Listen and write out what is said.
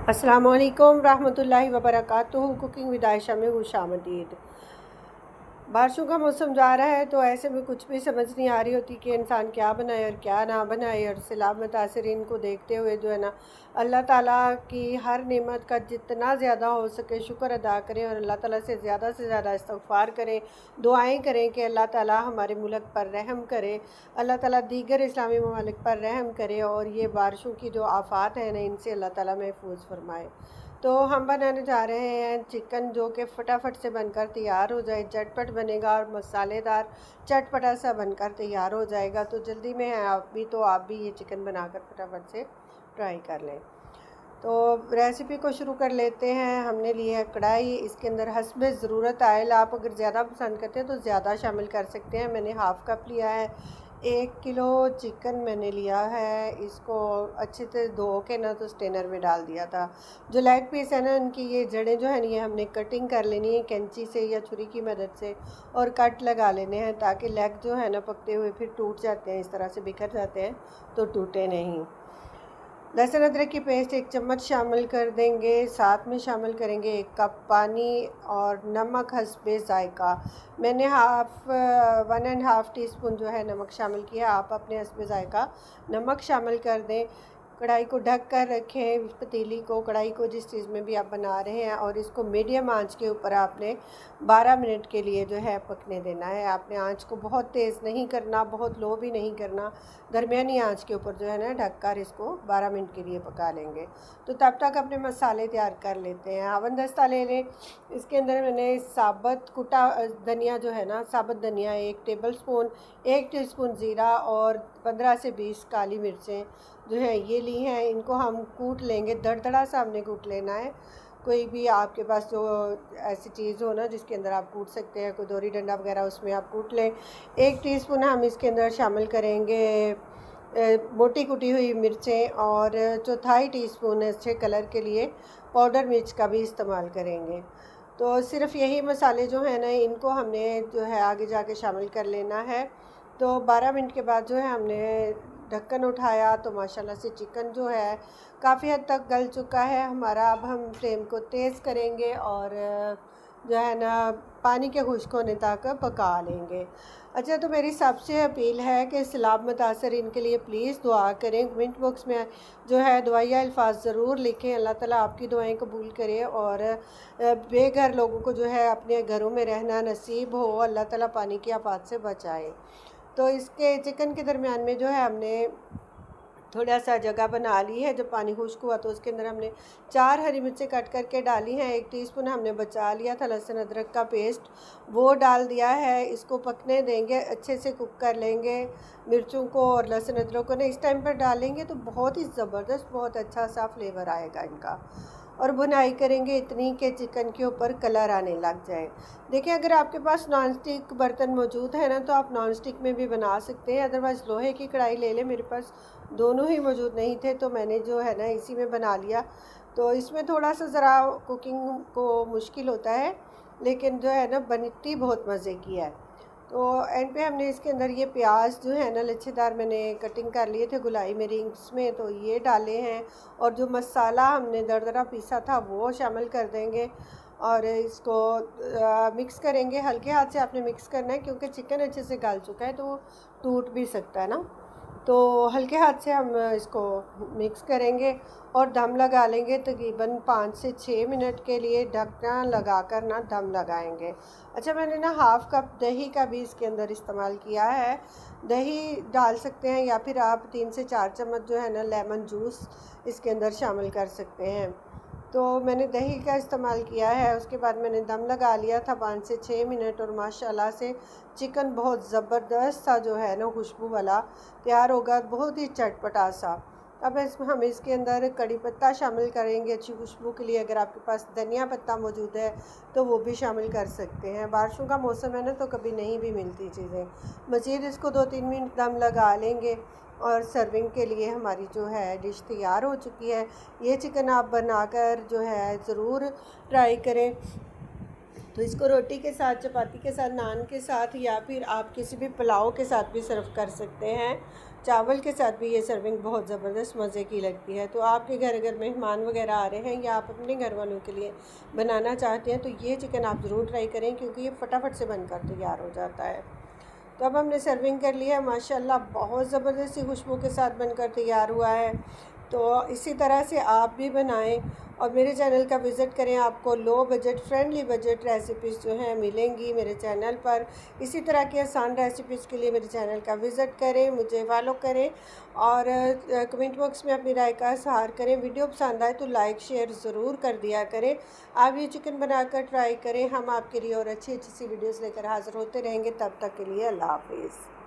अस्सलामुअलैकुम रहमतुल्लाहि वबरकातुहू। Cooking with Ayesha में खुशामदीद। बारिशों का मौसम जा रहा है तो ऐसे में कुछ भी समझ नहीं आ रही होती कि इंसान क्या बनाए और क्या ना बनाए। और सैलाब मुतासरीन को देखते हुए जो है ना, अल्लाह ताला की हर नेमत का जितना ज़्यादा हो सके शुक्र अदा करें और अल्लाह ताला से ज़्यादा इस्तग़फ़ार करें, दुआएं करें कि अल्लाह ताला हमारे मुल्क पर रहम करे, अल्लाह ताला दीगर इस्लामी ममालिक पर रहम करे और ये बारिशों की जो आफ़ात हैं ना, इनसे अल्लाह ताला महफूज फरमाए। तो हम बनाने जा रहे हैं चिकन, जो कि फटाफट से बनकर तैयार हो जाए, झटपट बनेगा और मसालेदार चटपटा सा बनकर तैयार हो जाएगा। तो जल्दी में है आप भी ये चिकन बनाकर फटाफट से ट्राई कर लें। तो रेसिपी को शुरू कर लेते हैं। हमने ली है कढ़ाई, इसके अंदर हस्बे ज़रूरत ऑयल, आप अगर ज़्यादा पसंद करते हैं तो ज़्यादा शामिल कर सकते हैं। मैंने हाफ़ कप लिया है। 1 किलो चिकन मैंने लिया है, इसको अच्छे से धो के ना तो स्टेनर में डाल दिया था। जो लेग पीस है ना, इनकी ये जड़ें जो है ना, ये हमने कटिंग कर लेनी है कैंची से या छुरी की मदद से, और कट लगा लेने हैं ताकि लेग जो है ना पकते हुए फिर टूट जाते हैं, इस तरह से बिखर जाते हैं तो टूटे नहीं। लहसुन अदरक की पेस्ट 1 चम्मच शामिल कर देंगे। साथ में शामिल करेंगे 1 कप पानी और नमक हस्बे ज़ायका। मैंने 1.5 टीस्पून जो है नमक शामिल किया। आप अपने हस्बे ज़ायका नमक शामिल कर दें। कढ़ाई को ढक कर रखें, पतीली को, कढ़ाई को, जिस चीज़ में भी आप बना रहे हैं, और इसको मीडियम आंच के ऊपर आपने 12 मिनट के लिए जो है पकने देना है। आपने आंच को बहुत तेज़ नहीं करना, बहुत लो भी नहीं करना, दरमियानी आंच के ऊपर जो है ना ढक कर इसको 12 मिनट के लिए पका लेंगे। तो तब तक अपने मसाले तैयार कर लेते हैं। हवन दस्ता ले लें, इसके अंदर मैंने साबुत कुटा धनिया जो है ना, साबुत धनिया 1 टेबल स्पून, 1 टीस्पून ज़ीरा और 15 से 20 काली मिर्चें जो है ये ली हैं। इनको हम कूट लेंगे, दरदरा सा हमने कूट लेना है। कोई भी आपके पास जो ऐसी चीज़ हो ना जिसके अंदर आप कूट सकते हैं, कोई दोरी डंडा वगैरह, उसमें आप कूट लें। 1 टीस्पून हम इसके अंदर शामिल करेंगे मोटी कुटी हुई मिर्चें, और 1/4 टीस्पून अच्छे कलर के लिए पाउडर मिर्च का भी इस्तेमाल करेंगे। तो सिर्फ़ यही मसाले जो हैं ना, इनको हमने जो है आगे जाके शामिल कर लेना है। तो 12 मिनट के बाद जो है हमने ढक्कन उठाया तो माशाल्लाह से चिकन जो है काफ़ी हद तक गल चुका है हमारा। अब हम फ्लेम को तेज़ करेंगे और जो है ना पानी के खुश्क होने तक पका लेंगे। अच्छा, तो मेरी सबसे अपील है कि सैलाब मुतासरीन के लिए प्लीज़ दुआ करें। कमेंट बॉक्स में जो है दुआया अल्फाज ज़रूर लिखें। अल्लाह ताला आपकी दुआएं कबूल करे और बेघर लोगों को जो है अपने घरों में रहना नसीब हो। अल्लाह ताला पानी की आफत से बचाए। तो इसके चिकन के दरमियान में जो है हमने थोड़ा सा जगह बना ली है। जब पानी खुश्क हुआ तो उसके अंदर हमने 4 हरी मिर्चें कट करके डाली हैं। 1 टीस्पून हमने बचा लिया था लहसुन अदरक का पेस्ट, वो डाल दिया है। इसको पकने देंगे, अच्छे से कुक कर लेंगे। मिर्चों को और लहसुन अदरक को ना इस टाइम पर डालेंगे तो बहुत ही ज़बरदस्त, बहुत अच्छा सा फ्लेवर आएगा इनका। और भुनाई करेंगे इतनी कि चिकन के ऊपर कलर आने लग जाए। देखिए, अगर आपके पास नॉन स्टिक बर्तन मौजूद है ना तो आप नॉन स्टिक में भी बना सकते हैं, अदरवाइज़ लोहे की कढ़ाई ले लें। मेरे पास दोनों ही मौजूद नहीं थे तो मैंने जो है ना इसी में बना लिया। तो इसमें थोड़ा सा ज़रा कुकिंग को मुश्किल होता है, लेकिन जो है ना बनती बहुत मज़े की है। तो एंड पे हमने इसके अंदर ये प्याज जो है ना लच्छेदार मैंने कटिंग कर लिए थे गुलाई में रिंग्स में, तो ये डाले हैं। और जो मसाला हमने दरदरा पीसा था वो शामिल कर देंगे और इसको मिक्स करेंगे। हल्के हाथ से आपने मिक्स करना है क्योंकि चिकन अच्छे से गल चुका है तो वो टूट भी सकता है ना। तो हल्के हाथ से हम इसको मिक्स करेंगे और दम लगा लेंगे। तकरीबन 5 से 6 मिनट के लिए ढक्कन लगा कर ना दम लगाएंगे। अच्छा, मैंने ना हाफ़ कप दही का भी इसके अंदर इस्तेमाल किया है। दही डाल सकते हैं या फिर आप 3 से 4 चम्मच जो है ना लेमन जूस इसके अंदर शामिल कर सकते हैं। तो मैंने दही का इस्तेमाल किया है। उसके बाद मैंने दम लगा लिया था 5 से 6 मिनट और माशाल्लाह से चिकन बहुत ज़बरदस्त सा जो है ना खुशबू वाला तैयार होगा, बहुत ही चटपटा सा। अब हम इसके अंदर कड़ी पत्ता शामिल करेंगे अच्छी खुशबू के लिए। अगर आपके पास धनिया पत्ता मौजूद है तो वो भी शामिल कर सकते हैं। बारिशों का मौसम है ना तो कभी नहीं भी मिलती चीज़ें। मज़ीद इसको 2-3 मिनट दम लगा लेंगे और सर्विंग के लिए हमारी जो है डिश तैयार हो चुकी है। ये चिकन आप बनाकर जो है ज़रूर ट्राई करें। तो इसको रोटी के साथ, चपाती के साथ, नान के साथ या फिर आप किसी भी पुलाव के साथ भी सर्व कर सकते हैं। चावल के साथ भी ये सर्विंग बहुत ज़बरदस्त मज़े की लगती है। तो आपके घर अगर मेहमान वगैरह आ रहे हैं या आप अपने घर वालों के लिए बनाना चाहते हैं तो ये चिकन आप ज़रूर ट्राई करें, क्योंकि ये फटाफट से बनकर तैयार हो जाता है। तो अब हमने सर्विंग कर लिया है, माशाल्लाह बहुत ज़बरदस्त सी खुशबू के साथ बनकर तैयार हुआ है। तो इसी तरह से आप भी बनाएं और मेरे चैनल का विज़िट करें। आपको low budget friendly budget recipes जो हैं मिलेंगी मेरे चैनल पर। इसी तरह की आसान रेसिपीज़ के लिए मेरे चैनल का विज़िट करें, मुझे फॉलो करें और कमेंट बॉक्स में अपनी राय का इज़हार करें। वीडियो पसंद आए तो लाइक शेयर ज़रूर कर दिया करें। आप ये चिकन बनाकर ट्राई करें। हम आपके लिए और अच्छी अच्छी सी वीडियोज़ लेकर हाज़िर होते रहेंगे। तब तक के लिए अल्लाह हाफ़िज़।